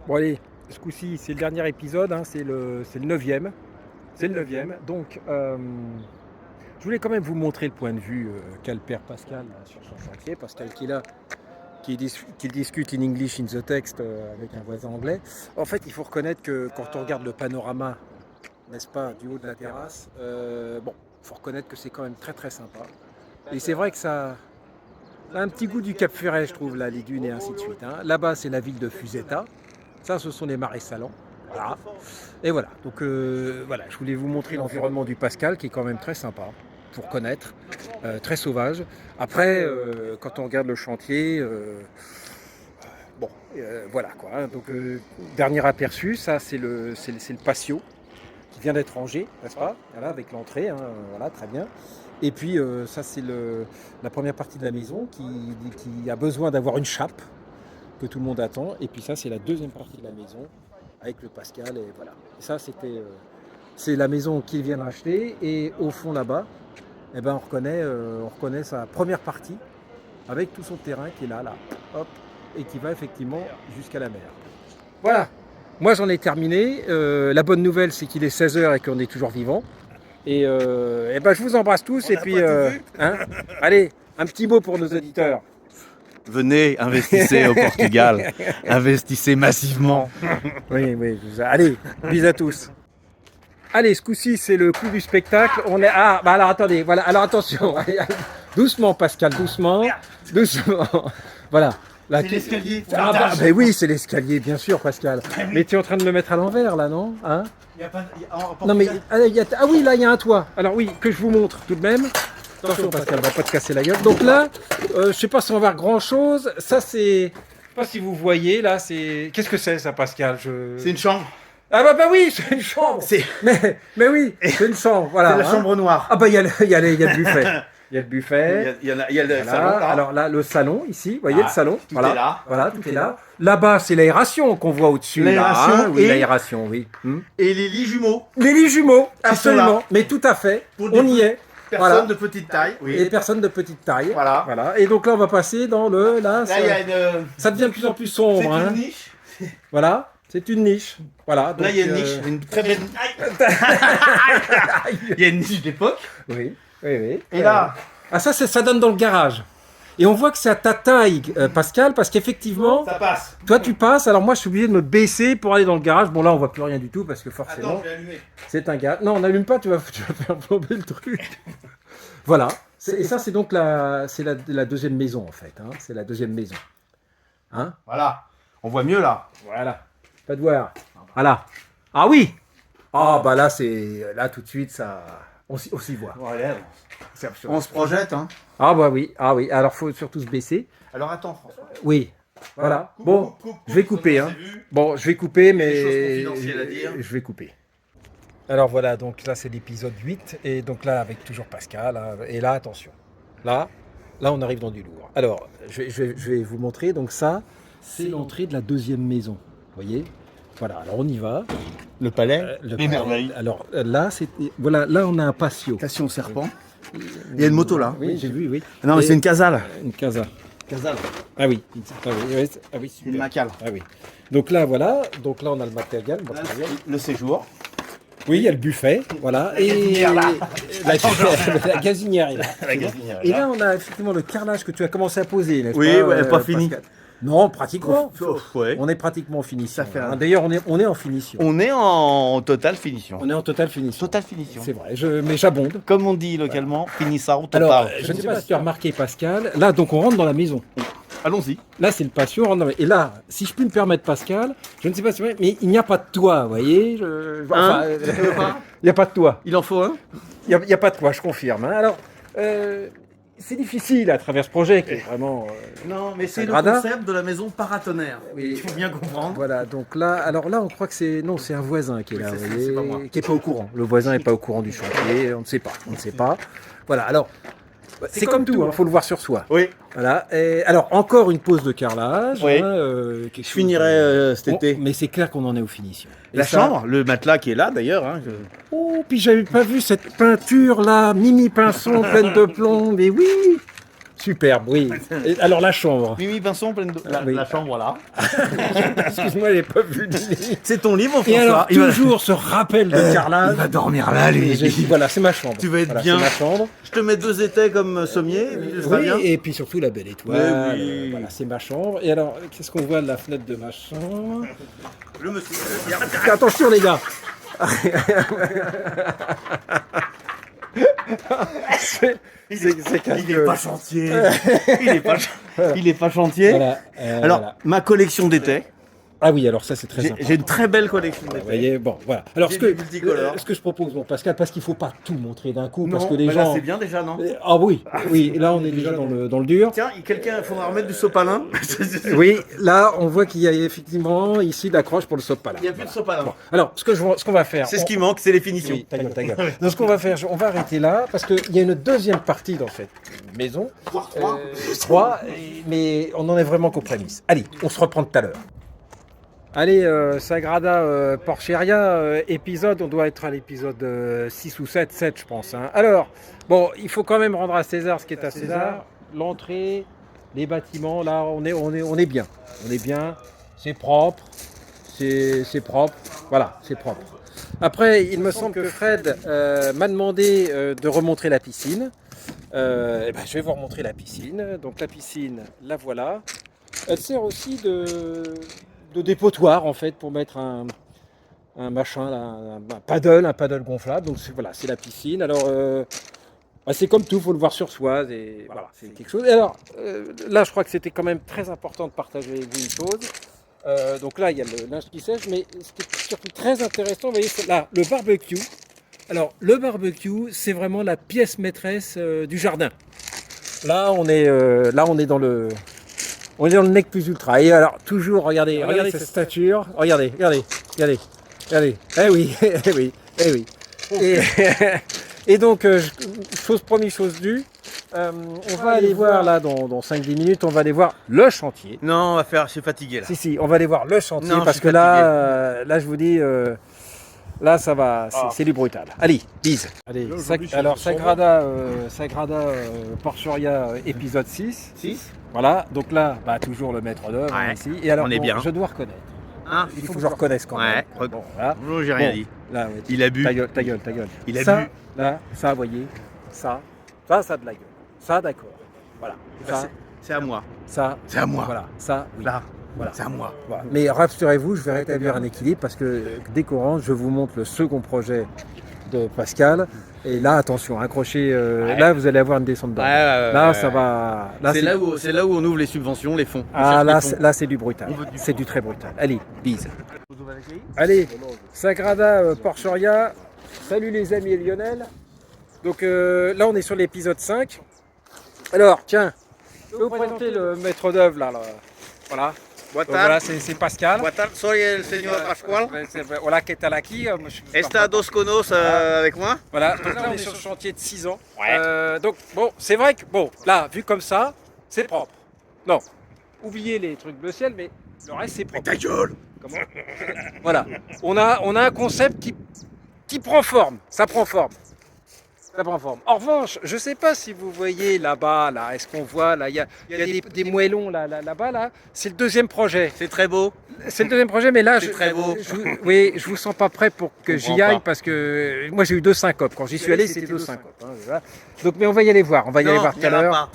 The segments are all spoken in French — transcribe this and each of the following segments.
Bon allez, ce coup-ci c'est le dernier épisode, hein, c'est le 9e. C'est le 9e. Donc je voulais quand même vous montrer le point de vue qu'a le père Pascal là, sur son chantier. Pascal qui est là, qui discute in English in the text avec un voisin anglais. En fait, il faut reconnaître que quand on regarde le panorama, n'est-ce pas, du haut de la terrasse, bon, il faut reconnaître que c'est quand même très très sympa. Et c'est vrai que ça a un petit goût du Cap Ferret, je trouve, là, les dunes et ainsi de suite, hein. Là-bas, c'est la ville de Fusetta. Ça, ce sont les marais salants. Voilà. Et voilà. Donc voilà, je voulais vous montrer l'environnement du Pascal qui est quand même très sympa pour connaître, très sauvage. Après, quand on regarde le chantier, bon, voilà quoi, hein. Donc dernier aperçu, ça c'est le patio qui vient d'être rangé, n'est-ce pas? Voilà, avec l'entrée, hein, voilà, très bien. Et puis ça c'est la première partie de la maison qui a besoin d'avoir une chape que tout le monde attend. Et puis ça, c'est la deuxième partie de la maison avec le Pascal. Et voilà. Et ça, c'est la maison qu'il vient d'acheter. Et au fond là-bas, eh ben, on reconnaît sa première partie avec tout son terrain qui est là, hop, et qui va effectivement jusqu'à la mer. Voilà. Moi, j'en ai terminé. La bonne nouvelle, c'est qu'il est 16h et qu'on est toujours vivant. Et ben, je vous embrasse tous. Et puis, hein, allez, un petit mot pour nos auditeurs. Venez, investissez au Portugal, investissez massivement. Oui, oui. Allez, bisous à tous. Allez, ce coup-ci, c'est le coup du spectacle. On est. Ah, bah alors attendez, voilà. Alors attention. Allez, allez. Doucement, Pascal, doucement. Doucement. Voilà. Là, C'est l'escalier. Ah, bah oui, c'est l'escalier, bien sûr, Pascal. Mais tu es en train de me mettre à l'envers, là, non? Hein? Il y a pas, Non, mais. Ah oui, là, il y a un toit. Alors oui, que je vous montre tout de même. Attention, Pascal, on va pas te casser la gueule. Donc là, je sais pas si on va voir grand chose. Ça, c'est. Je sais pas si vous voyez, là, c'est. Qu'est-ce que c'est, ça, Pascal? C'est une chambre. Ah bah oui, c'est une chambre. C'est Mais oui, c'est une chambre, voilà. la chambre noire. Ah bah il y a le buffet. Il y a le buffet. Il y a le Voilà. salon là. Alors là, le salon ici, vous voyez le salon. Tout Voilà. est là. Voilà, tout est là. Là-bas, c'est l'aération qu'on voit au-dessus. L'aération là, hein. Oui, et- l'aération, oui. Et les lits jumeaux. Les lits jumeaux, Qui sont absolument. là. Mais tout à fait. Pour des On y est. Personne Voilà. de petite taille. Oui. Et personne de petite taille. Voilà. Voilà. Et donc là, on va passer dans le. Là, Là, il y a une. ça devient de plus en plus C'est sombre. une Hein. niche. Voilà. C'est une niche. Voilà. Là, il y a une donc, niche. Une très belle. Il y a une niche d'époque. Oui, oui, oui. Et là. Ah ça donne dans le garage. Et on voit que c'est à ta taille, Pascal, parce qu'effectivement, Ça passe. toi tu passes, alors moi je suis obligé de me baisser pour aller dans le garage. Bon là on voit plus rien du tout parce que Attends, forcément je vais allumer. c'est un garage. Non on n'allume pas, tu vas faire plomber le truc. Voilà. Et ça c'est donc la deuxième maison en fait. Hein. C'est la deuxième maison. Hein? Voilà. On voit mieux là. Voilà. Pas de voir. Voilà. Ah oui. Ah bah là là tout de suite ça, on s'y voit. Voilà. C'est absurde. On se projette, hein. Ah bah oui, ah oui. Alors faut surtout se baisser. Alors attends, François. Oui. Voilà. Coupe, Bon, coupe, coupe, je vais coupe, couper. comme Hein. on s'est vu. Bon, je vais couper, mais Des choses confidentielles à dire. je vais couper. Alors voilà, donc là c'est l'épisode 8, et donc là avec toujours Pascal, hein, et là attention, là on arrive dans du lourd. Alors, je vais vous montrer, donc ça, c'est l'entrée de la deuxième maison, vous voyez. Voilà, alors on y va. Le palais. Les merveilles. Alors là, voilà, là on a un patio. Station serpent. Il y a une moto là. Oui, j'ai vu, oui. Non, mais Et- c'est une casale. Une casa. Casale. Ah oui, ah oui, super. Une macale. Ah oui. Donc là, voilà. Donc là, on a le matériel. Le séjour. Oui, il y a le buffet. Voilà. gazinière, là. La gazinière est là. La gazinière. Et là, on a effectivement le carrelage que tu as commencé à poser, n'est-ce Oui, pas, ouais, pas fini. Pascal? Non, pratiquement. Ouais. On est pratiquement en finition. Ça fait un- hein. D'ailleurs, on est en finition. On est en totale finition. On est en totale finition. Totale finition. C'est vrai, mais j'abonde. Comme on dit localement, finissant total. Alors, je ne sais pas si tu as remarqué, Pascal. Là, donc, on rentre dans la maison. Allons-y. Là, c'est le patio. Et là, si je puis me permettre, Pascal, je ne sais pas si c'est vrai, mais il n'y a pas de toit, vous voyez. Hein Il n'y a pas de toit. Il en faut un. Il n'y a pas de toit, je confirme. Hein. Alors, c'est difficile à travers ce projet qui est vraiment. Non, mais c'est le gradin. concept de la maison paratonnerre. Oui. Il faut bien comprendre. Voilà, donc là, alors là, on croit que c'est. Non, c'est un voisin qui est Oui, là, c'est vous ça, voyez, c'est pas moi. qui n'est pas au courant. Le voisin n'est pas au courant du chantier, on ne sait pas. On ne sait pas. Voilà, alors. C'est comme tout, il faut le voir sur soi. Oui. Voilà. Et alors, encore une pause de carrelage. Oui. Quelque Je chose finirai cet été. Mais c'est clair qu'on en est aux finitions. Et La ça- chambre, le matelas qui est là d'ailleurs. Hein, Oh, puis j'avais pas vu cette peinture là, Mimi Pinson pleine de plomb. Mais oui, Superbe, oui. Et alors la chambre. Mimi Pinson, pleine de... Oui. La chambre, voilà. Excuse-moi, j'ai pas vu l'idée. C'est ton livre, Et François. alors, toujours ce rappel de carrelage. Il va dormir là, Et j'ai lui. dit, voilà, c'est ma chambre. Tu vas être Voilà, bien. C'est ma chambre. Je te mets 2 étais comme sommier, et puis tu seras Oui, bien. et puis surtout la belle étoile. Mais oui. Voilà, c'est ma chambre. Et alors, qu'est-ce qu'on voit de la fenêtre de ma chambre? Le monsieur. Attention, les gars. C'est Il est pas chantier. Il est pas chantier. Voilà, Alors, voilà. ma collection d'étais. Ah oui, alors ça c'est très J'ai important. j'ai une très belle collection Vous d'étais. voyez, bon, voilà. Alors J'ai ce que, des multicolores. ce que je propose, bon, Pascal, parce qu'il faut pas tout montrer d'un coup, parce Non, que les mais là gens. c'est bien déjà, non? Ah oui, oui, là on est déjà dans le dur. Tiens, quelqu'un, il faudra remettre du sopalin. Oui, là on voit qu'il y a effectivement ici l'accroche pour le sopalin. Il n'y a plus de sopalin. Bon, alors ce qu'on va faire. C'est ce qui manque, c'est les finitions. Oui, ta gueule, ta gueule. Donc ce qu'on va faire, on va arrêter là parce qu'il y a une deuxième partie dans cette maison. Trois, mais on en est vraiment qu'aux prémices. Allez, on se reprend tout à l'heure. Allez, Sagrada Porcheria, épisode, on doit être à l'épisode 6 ou 7 je pense. Hein. Alors, bon, il faut quand même rendre à César ce qui est à César. L'entrée, les bâtiments, là, on est bien. On est bien, c'est propre, c'est propre, voilà, c'est propre. Après, il me semble que Fred m'a demandé de remontrer la piscine. Eh ben, je vais vous remontrer la piscine. Donc la piscine, la voilà. Elle sert aussi de dépotoir en fait pour mettre un machin, là, un paddle gonflable. Donc voilà, c'est la piscine. Alors bah, c'est comme tout, faut le voir sur soi. Et voilà, c'est quelque chose. Et alors là, je crois que c'était quand même très important de partager avec vous une chose. Donc là, il y a le linge qui sèche, mais ce qui est surtout très intéressant, vous voyez, c'est là le barbecue. Alors le barbecue, c'est vraiment la pièce maîtresse du jardin. Là, on est dans le nec plus ultra. Et alors, toujours, regardez cette stature. Regardez. Eh oui, eh oui, eh oui. Et donc, première chose due, on va aller voir là dans 5-10 minutes, on va aller voir le chantier. Non, on va faire, je suis fatigué là. Si, on va aller voir le chantier Non, parce je que suis là, je vous dis, là, ça va, c'est du brutal. Allez, bise. Allez, alors, Sagrada Porcheria, épisode 6. 6. Voilà, donc là, bah, toujours le maître d'œuvre Ouais, ici. Et alors, on est bien. je dois reconnaître. Hein, Il faut que je reconnaisse quand même. Ouais. Bon, voilà. Bonjour, j'ai rien Bon, dit. Là, ouais, Il a bu. ta gueule. Il a ça, bu. Là, ça, vous voyez, ça a de la gueule. Ça, d'accord. Voilà. Ça, C'est à moi. ça, C'est à moi. voilà. Ça, oui. Là, Voilà. c'est à moi. Voilà. Mais rassurez-vous, je vais rétablir un équilibre parce que dès qu'on rentre, je vous montre le second projet de Pascal. Et là, attention, accrochez. Là, vous allez avoir une descente d'ordre. Là, ça va. Là, C'est là où on ouvre les subventions, les fonds. On Ah, cherche les fonds. là, c'est du brutal. On veut du C'est du très brutal. Allez, bise. Allez, Sagrada Porcheria. Salut les amis et Lionel. Donc là, on est sur l'épisode 5. Alors, tiens, je vais vous présenter le maître d'œuvre là. Voilà. Boa Donc, voilà, c'est Pascal. Boa tarde, soy el señor Pascual. Hola, ¿qué tal aquí? Está dos conos avec moi. Voilà, donc là on est sur le chantier de 6 ans. Donc bon, c'est vrai que bon, là, vu comme ça, c'est propre. Non, oubliez les trucs bleu ciel, mais le reste c'est propre. Ta gueule. Comment? Voilà, on a un concept qui prend forme, ça prend forme. Ça prend forme. En revanche, je ne sais pas si vous voyez là-bas, là, est-ce qu'on voit là, il y a des moellons là-bas, là. C'est le deuxième projet. C'est très beau. C'est le deuxième projet, mais là, C'est très beau. je vous sens pas prêt pour que j'y aille parce que moi j'ai eu 2 syncopes. Quand j'y suis allé, c'était 2 syncopes. Hein, voilà. Donc, mais on va y aller voir. On va y aller voir tout à l'heure.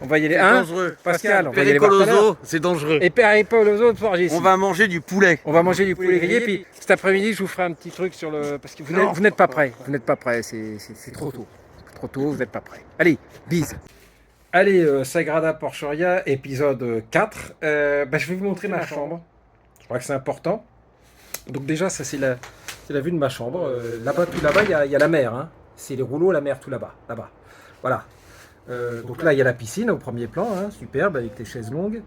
On va y aller. C'est Hein, dangereux. Pascal, on va y aller voir tout à l'heure. Pericoloso, c'est dangereux. Et Peripoloso de Forgis. On va manger du poulet. On va manger du poulet grillé. Puis cet après-midi, je vous ferai un petit truc sur le. Parce que vous n'êtes pas prêts. Vous n'êtes pas prêts. C'est trop tôt. Trop tôt, vous n'êtes pas prêts. Allez, bise. Allez, Sagrada Porcheria, épisode 4. Je vais vous montrer ma chambre. Je crois que c'est important. Donc déjà, ça c'est la vue de ma chambre. Là-bas, tout là-bas, il y a la mer. Hein. C'est les rouleaux, la mer, tout là-bas. Là-bas. Voilà. Donc là, il y a la piscine au premier plan, hein, superbe, avec les chaises longues.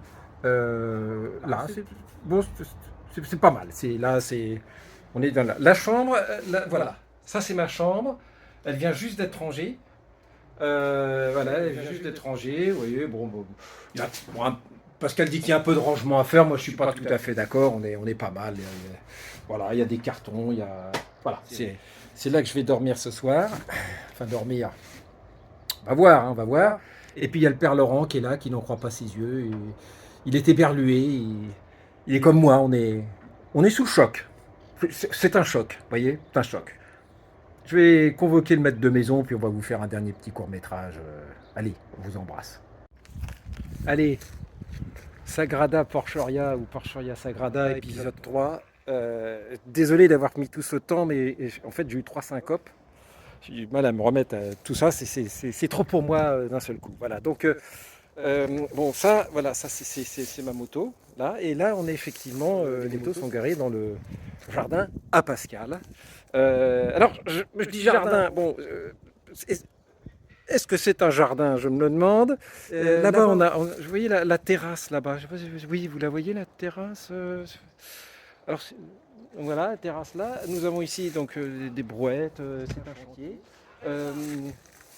Là, c'est pas mal. On est dans la chambre. Voilà. Ça, c'est ma chambre. Elle vient juste d'être rangée. Voilà, elle vient juste d'être rangée. Vous voyez, Pascal dit qu'il y a un peu de rangement à faire. Moi, je suis pas tout à fait d'accord. On est pas mal. Voilà, il y a des cartons. Voilà, c'est là que je vais dormir ce soir. Enfin, dormir. On va voir. Et puis il y a le père Laurent qui est là, qui n'en croit pas ses yeux. Et il est éberlué, il est comme moi, on est sous le choc. C'est un choc, vous voyez, c'est un choc. Je vais convoquer le maître de maison, puis on va vous faire un dernier petit court-métrage. Allez, on vous embrasse. Allez, Sagrada Porchoria ou Porchoria Sagrada, épisode 3. Désolé d'avoir mis tout ce temps, mais en fait j'ai eu 3 syncopes. J'ai eu du mal à me remettre à tout ça, c'est trop pour moi d'un seul coup. Voilà, donc bon, ça, voilà, ça c'est ma moto, là. Et là, on est effectivement, les motos sont garées dans le jardin à Pascal. Alors, je dis jardin, bon, est-ce que c'est un jardin? Je me le demande. Là-bas, vous voyez la terrasse, là-bas. Je sais pas oui, vous la voyez, la terrasse alors, voilà, la terrasse là. Nous avons ici donc des brouettes, c'est un chantier.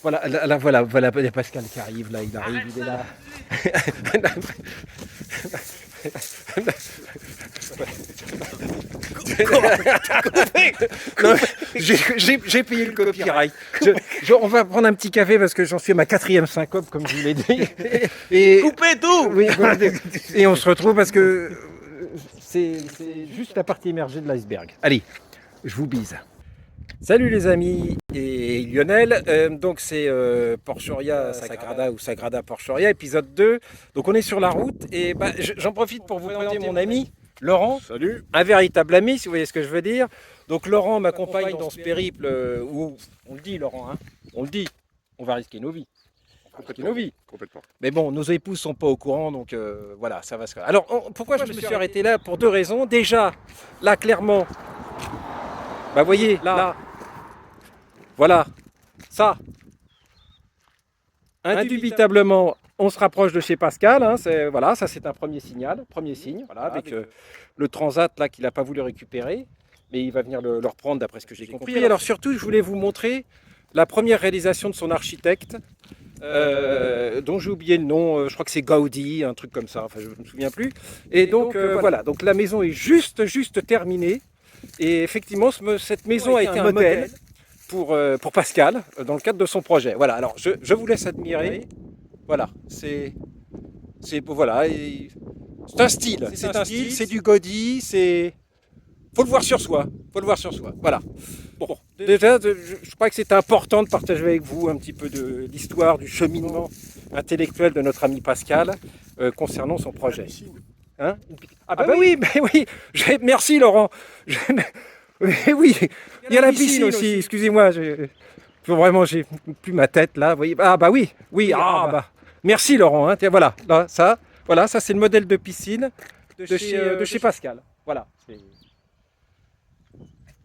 Voilà, voilà, il y a Pascal qui arrive, là, il arrive, il est là. Non, j'ai payé le copyright. On va prendre un petit café parce que j'en suis à ma 4e syncope, comme je vous l'ai dit. Et, Coupez tout. oui, et on se retrouve parce que c'est juste la partie émergée de l'iceberg. Allez, je vous bise. Salut les amis et Lionel, donc c'est Porchoria Sagrada ou Sagrada Porchoria, épisode 2. Donc on est sur la route et j'en profite pour vous présenter mon ami Laurent. Salut. Un véritable ami, si vous voyez ce que je veux dire. Donc Laurent m'accompagne dans ce périple où, on le dit Laurent, hein, on le dit, on va risquer nos vies. Complètement. Mais bon, nos épouses sont pas au courant, donc voilà, ça va se faire. Alors pourquoi je me suis arrêté là? Pour 2 raisons. Déjà, là clairement, bah voyez, là, voilà, ça, indubitablement, on se rapproche de chez Pascal. Hein, voilà, ça c'est un premier signal, premier signe, voilà, avec le transat là qu'il n'a pas voulu récupérer, mais il va venir le reprendre d'après ce que j'ai compris. Alors surtout, je voulais vous montrer la première réalisation de son architecte, dont j'ai oublié le nom, je crois que c'est Gaudi, un truc comme ça, enfin je ne me souviens plus. Et donc voilà, donc la maison est juste terminée. Et effectivement, cette maison a été un modèle pour Pascal dans le cadre de son projet. Voilà, alors je vous laisse admirer. Voilà, voilà, c'est un style, c'est du Gaudi, faut le voir sur soi, Voilà. Bon, déjà, je crois que c'est important de partager avec vous un petit peu de l'histoire, du cheminement intellectuel de notre ami Pascal concernant son projet. Hein? Ah bah oui, merci Laurent. Oui, il y a la piscine aussi, excusez-moi, vraiment j'ai plus ma tête là, vous voyez. Ah bah oui, merci Laurent, hein. Tiens, voilà, là, ça c'est le modèle de piscine de chez Pascal. Voilà,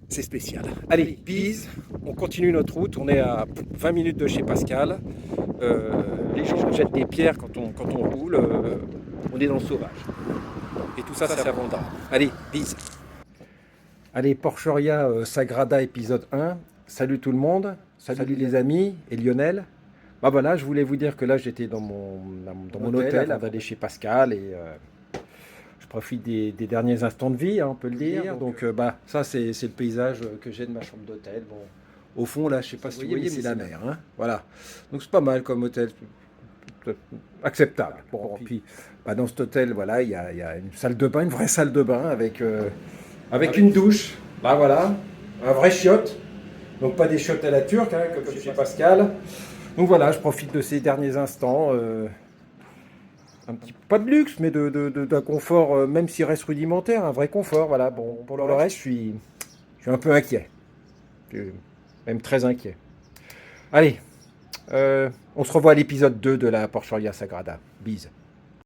c'est spécial. Allez, bise, on continue notre route, on est à 20 minutes de chez Pascal. Les gens nous jettent des pierres quand on roule, on est dans le sauvage. Et tout ça, c'est abondant. Allez, bise. Allez, Porchoria Sagrada épisode 1. Salut tout le monde, salut les amis et Lionel. Bah voilà, je voulais vous dire que là j'étais dans mon hôtel avant d'aller chez Pascal et je profite des derniers instants de vie, hein, on peut le dire. Donc ça c'est le paysage que j'ai de ma chambre d'hôtel. Bon, au fond là, je sais pas si vous voyez, mais c'est la mer. Hein. Voilà. Donc c'est pas mal comme hôtel. Acceptable. Bon, puis dans cet hôtel, voilà, il y a une salle de bain, une vraie salle de bain avec une douche. Là, voilà, un vrai chiotte. Donc pas des chiottes à la turque, hein, comme chez Pascal. Donc voilà, je profite de ces derniers instants. Pas de luxe, mais d'un confort, même s'il reste rudimentaire, un vrai confort. Voilà. Bon, pour le reste, je suis un peu inquiet. Même très inquiet. Allez. On se revoit à l'épisode 2 de la Porchoria Sagrada. Bise.